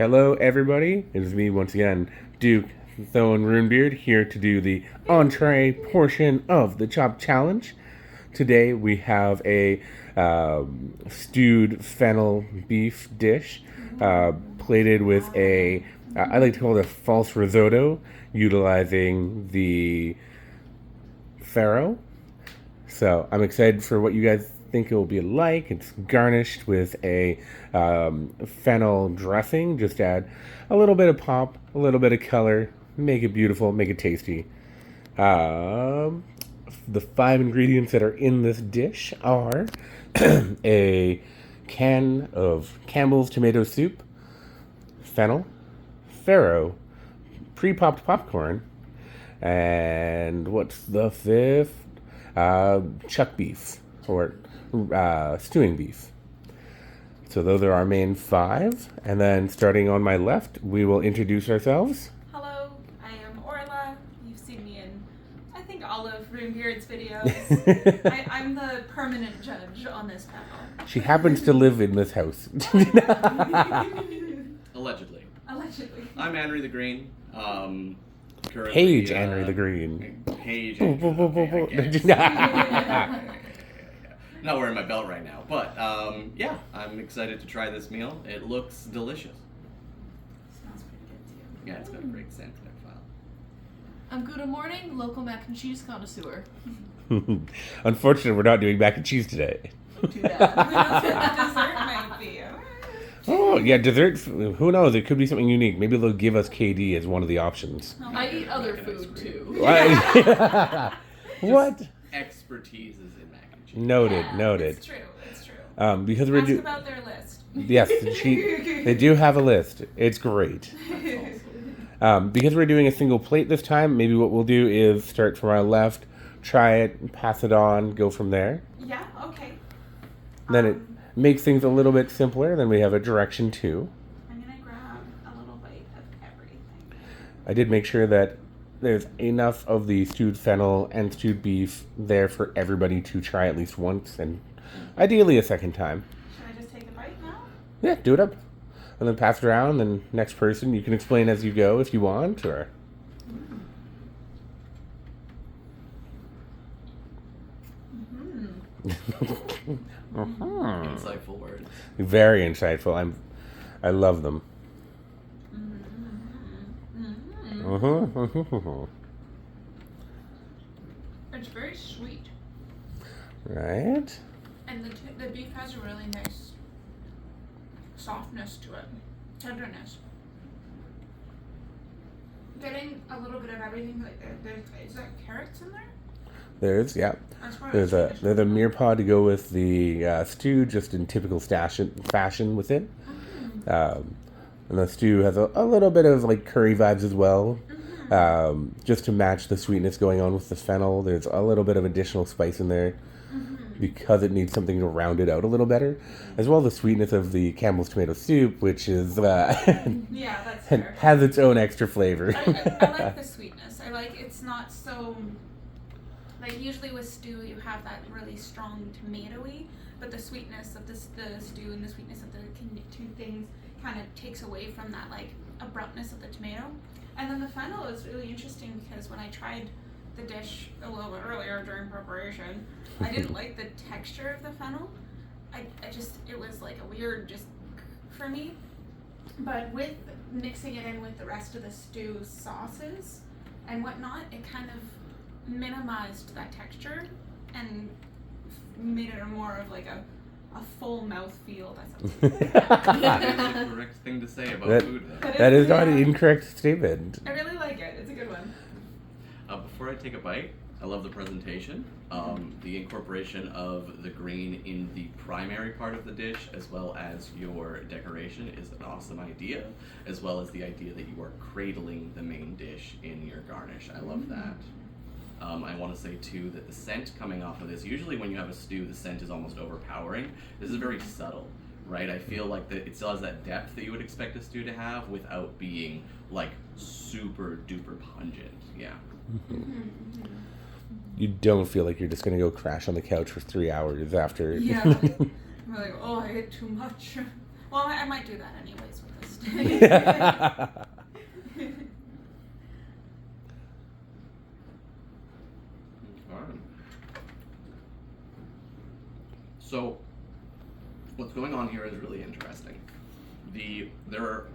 Hello, everybody. It is me once again, Duke Thoen Runebeard, here to do the entree portion of the Chopped Challenge. Today we have a stewed fennel beef dish plated with a, I like to call it a false risotto, utilizing the farro. So I'm excited for what you guys think it will be like. It's garnished with a fennel dressing. Just add a little bit of pop, a little bit of color, make it beautiful, make it tasty. The 5 ingredients that are in this dish are a can of Campbell's tomato soup, fennel, farro, pre-popped popcorn, and what's the fifth? Chuck beef, or stewing beef. So those are our main 5. And then starting on my left, we will introduce ourselves. Hello, I am Orla. You've seen me in, I think, all of Runebeard's videos. I'm the permanent judge on this panel. She happens to live in this house. Allegedly. Allegedly. I'm Henry the Green. Paige Henry the Green. Paige Henry. Not wearing my belt right now, but yeah, I'm excited to try this meal. It looks delicious. Smells pretty good too. Yeah, it's got a great scent to that file. I'm Good Morning, local mac and cheese connoisseur. Unfortunately, we're not doing mac and cheese today. Too bad. Dessert might be. Oh, yeah, desserts. Who knows? It could be something unique. Maybe they'll give us KD as one of the options. I eat other food too. What? Expertise is in mac and cheese. Noted, Yeah, noted. It's true. Because we're Ask about their list. Yes, they do have a list. It's great. Because we're doing a single plate this time, maybe what we'll do is start from our left, try it, pass it on, go from there. Yeah, okay. Then it makes things a little bit simpler. Then we have a direction 2. I'm gonna grab a little bite of everything. I did make sure that there's enough of the stewed fennel and stewed beef there for everybody to try at least once, and ideally a second time. Should I just take a bite now? Yeah, do it up. And then pass it around, then next person, you can explain as you go if you want, or... Insightful words. Very insightful. I love them. It's very sweet. Right? And the beef has a really nice softness to it. Tenderness. Getting a little bit of everything. Is that carrots in there? There's, yeah. That's why There's a mere pod to go with the stew, just in typical fashion with it. And the stew has a little bit of like curry vibes as well, just to match the sweetness going on with the fennel. There's a little bit of additional spice in there because it needs something to round it out a little better, as well as the sweetness of the Campbell's tomato soup, which is Yeah, that's fair. has its own extra flavor. I like the sweetness. I like it's not so. Like usually with stew, you have that really strong tomatoey, but the sweetness of the stew and the sweetness of the two things kind of takes away from that like abruptness of the tomato. And then the fennel is really interesting because when I tried the dish a little bit earlier during preparation, I didn't like the texture of the fennel. It was like a weird just for me. But with mixing it in with the rest of the stew sauces and whatnot, it kind of minimized that texture and made it more of like a full mouth feel. That's the correct thing to say about food. That is not an incorrect statement. I really like it. It's a good one. Before I take a bite, I love the presentation. The incorporation of the green in the primary part of the dish, as well as your decoration, is an awesome idea, as well as the idea that you are cradling the main dish in your garnish. I love that. I want to say too that the scent coming off of this, usually when you have a stew, the scent is almost overpowering. This is very subtle, right? I feel like that it still has that depth that you would expect a stew to have without being like super duper pungent. Yeah. You don't feel like you're just going to go crash on the couch for 3 hours after. Yeah. I'm like, oh, I ate too much. Well, I might do that anyways with this. Alright. So, what's going on here is really interesting. There are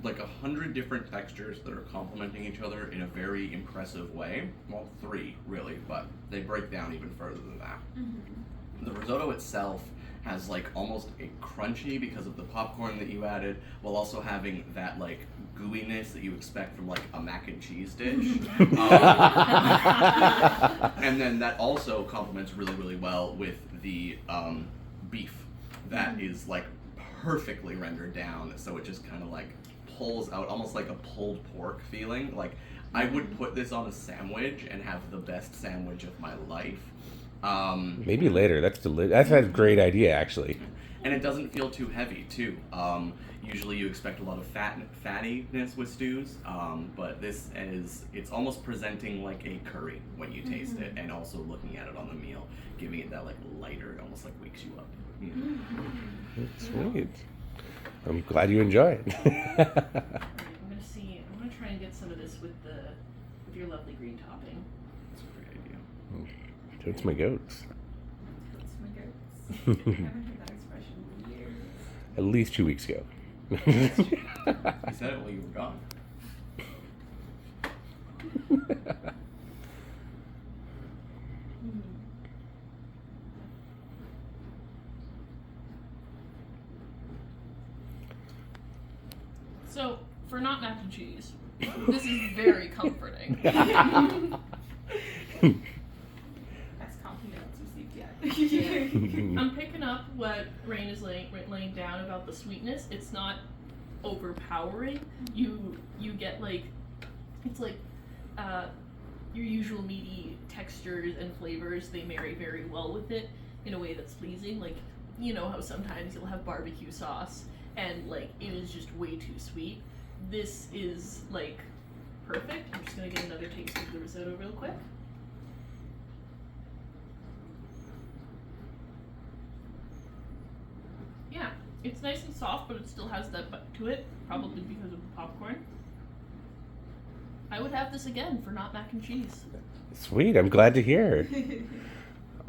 like 100 different textures that are complementing each other in a very impressive way. Well, 3 really, but they break down even further than that. Mm-hmm. The risotto itself has like almost a crunchy because of the popcorn that you added, while also having that like gooiness that you expect from like a mac and cheese dish. And then that also complements really, really well with the beef that is like perfectly rendered down, so it just kind of like pulls out almost like a pulled pork feeling. Like I would put this on a sandwich and have the best sandwich of my life. Maybe later. That's a great idea, actually. And it doesn't feel too heavy too. Usually you expect a lot of fattiness with stews, but it's almost presenting like a curry when you taste it, and also looking at it on the meal, giving it that like lighter, it almost like wakes you up. Yeah. Sweet. I'm glad you enjoy it. Alright, I'm gonna try and get some of this with your lovely green topping. That's a great idea. Totes my goats. Totes my goats. I haven't heard that expression in years. At least 2 weeks ago. You said it while you were gone. So, for not mac and cheese, this is very comforting. Best compliments received yet. I'm picking up what Rain is laying down about the sweetness. It's not overpowering. You get like, it's like your usual meaty textures and flavors. They marry very well with it in a way that's pleasing. Like, you know how sometimes you'll have barbecue sauce and like it is just way too sweet. This is like perfect. I'm just gonna get another taste of the risotto real quick. Yeah, it's nice and soft, but it still has that bite to it, probably because of the popcorn. I would have this again for not mac and cheese. Sweet. I'm glad to hear.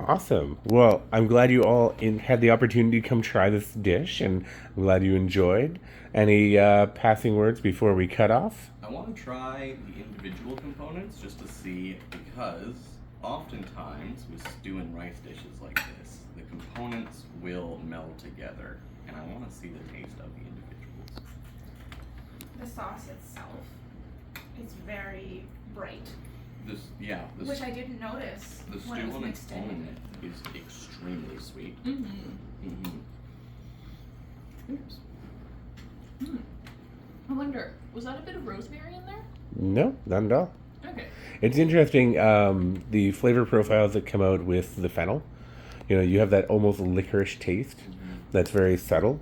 Awesome. Well, I'm glad you all had the opportunity to come try this dish, and I'm glad you enjoyed. Any passing words before we cut off? I want to try the individual components just to see, because oftentimes with stew and rice dishes like this, the components will meld together, and I want to see the taste of the individuals. The sauce itself is very bright, This which I didn't notice the when it stew was on its mixed in. own is extremely sweet. Mm-hmm. Oops. I wonder, was that a bit of rosemary in there? No, not at all. Okay. It's interesting, the flavor profiles that come out with the fennel. You know, you have that almost licorice taste that's very subtle,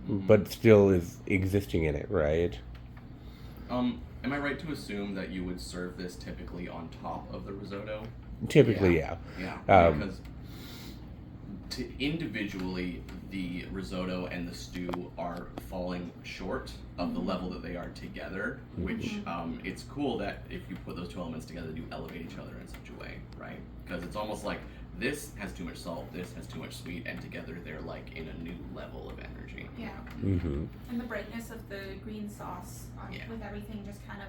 but still is existing in it, right? Am I right to assume that you would serve this typically on top of the risotto? Typically, yeah. Yeah, because individually, the risotto and the stew are falling short of the level that they are together, which it's cool that if you put those two elements together, you elevate each other in such a way, right? Because it's almost like this has too much salt, this has too much sweet, and together they're like in a new level of energy. Yeah. Mm-hmm. And the brightness of the green sauce with everything just kind of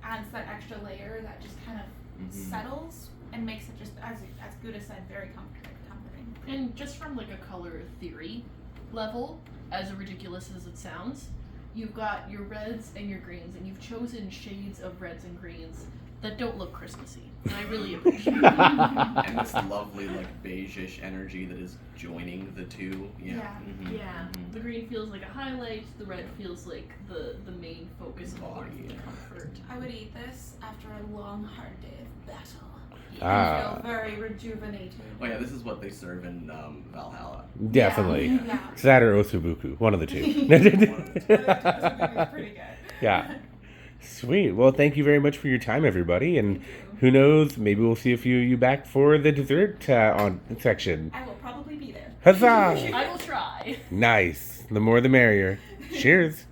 adds that extra layer that just kind of settles and makes it just, as Gouda said, very comforting. And just from like a color theory level, as ridiculous as it sounds, you've got your reds and your greens, and you've chosen shades of reds and greens that don't look Christmassy. And I really appreciate it. And this lovely like beige-ish energy that is joining the two. Yeah. Yeah. The green feels like a highlight, the red feels like the main focus of all of the comfort. I would eat this after a long, hard day of battle. Ah. I feel very rejuvenated. Oh yeah, this is what they serve in Valhalla. Definitely. Yeah. That or Osubuku, one of the two. Pretty good. Yeah. Sweet. Well, thank you very much for your time, everybody. And who knows, maybe we'll see a few of you back for the dessert section. I will probably be there. Huzzah! I will try. Nice. The more the merrier. Cheers.